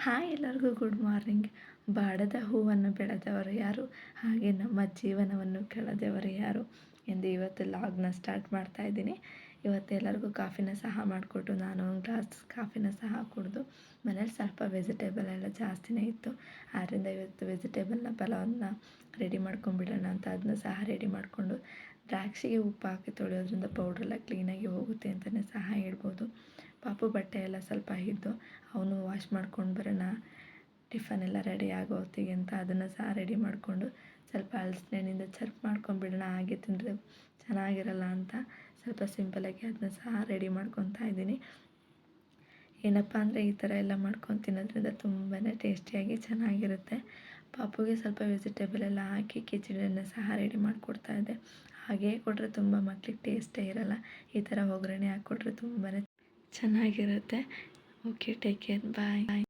Hi ಎಲ್ಲರಿಗೂ good morning. ಬಾಡದ ಹೂವನ್ನು ಬೆಳೆದವರು ಯಾರು, ಹಾಗೆ ನಮ್ಮ ಜೀವನವನ್ನು ಕೆಳೆದವರು ಯಾರು ಎಂದು ಇವತ್ತು ಲಾಗ್ನ ಸ್ಟಾರ್ಟ್ ಮಾಡ್ತಾ ಇದ್ದೀನಿ. ಇವತ್ತು ಎಲ್ಲರಿಗೂ ಕಾಫಿನ ಸಹ ಮಾಡಿಕೊಟ್ಟು ನಾನು ಒಂದು ಗ್ಲಾಸ್ ಕಾಫಿನ ಸಹ ಕುಡಿದು ಮನೇಲಿ ಸ್ವಲ್ಪ ವೆಜಿಟೇಬಲ್ ಎಲ್ಲ ಜಾಸ್ತಿನೇ ಇತ್ತು. ಆದ್ದರಿಂದ ಇವತ್ತು ವೆಜಿಟೇಬಲ್ನ ಪಲಾವನ್ನ ರೆಡಿ ಮಾಡ್ಕೊಂಡ್ಬಿಡೋಣ ಅಂತ ಅದನ್ನ ಸಹ ರೆಡಿ ಮಾಡಿಕೊಂಡು, ದ್ರಾಕ್ಷಿಗೆ ಉಪ್ಪು ಹಾಕಿ ತೊಳೆಯೋದ್ರಿಂದ ಪೌಡ್ರೆಲ್ಲ ಕ್ಲೀನಾಗಿ ಹೋಗುತ್ತೆ ಅಂತಲೇ ಸಹ ಹೇಳ್ಬೋದು. ಪಾಪು ಬಟ್ಟೆ ಎಲ್ಲ ಸ್ವಲ್ಪ ಇದ್ದು ಅವನು ವಾಶ್ ಮಾಡ್ಕೊಂಡು ಬರೋಣ, ಟಿಫನ್ ಎಲ್ಲ ರೆಡಿ ಆಗೋ ಹೊತ್ತಿಗೆ ಅಂತ ಅದನ್ನು ಸಹ ರೆಡಿ ಮಾಡಿಕೊಂಡು ಸ್ವಲ್ಪ ಹಲಸಿನಹಣ್ಣಿಂದ ಚರ್ಪ್ ಮಾಡ್ಕೊಂಡ್ಬಿಡೋಣ, ಹಾಗೆ ತಿಂದರೆ ಚೆನ್ನಾಗಿರಲ್ಲ ಅಂತ ಸ್ವಲ್ಪ ಸಿಂಪಲಾಗಿ ಅದನ್ನ ಸಹ ರೆಡಿ ಮಾಡ್ಕೊತಾ ಇದ್ದೀನಿ. ಏನಪ್ಪ ಅಂದರೆ ಈ ಥರ ಎಲ್ಲ ಮಾಡ್ಕೊಂಡು ತಿನ್ನೋದ್ರಿಂದ ತುಂಬಾ ಟೇಸ್ಟಿಯಾಗಿ ಚೆನ್ನಾಗಿರುತ್ತೆ. ಪಾಪುಗೆ ಸ್ವಲ್ಪ ವೆಜಿಟೇಬಲ್ ಎಲ್ಲ ಹಾಕಿ ಕಿಚಡಿಯನ್ನು ಸಹ ರೆಡಿ ಮಾಡಿಕೊಡ್ತಾ ಇದ್ದೆ. ಹಾಗೇ ಕೊಟ್ಟರೆ ತುಂಬ ಮಕ್ಳಿಗೆ ಟೇಸ್ಟೇ ಇರಲ್ಲ. ಈ ಥರ ಒಗ್ಗರಣೆ ಹಾಕ್ಕೊಟ್ರೆ ತುಂಬಾ ಚೆನ್ನಾಗಿರುತ್ತೆ. ಓಕೆ, ಟೇಕ್ ಕೇರ್, ಬಾಯ್.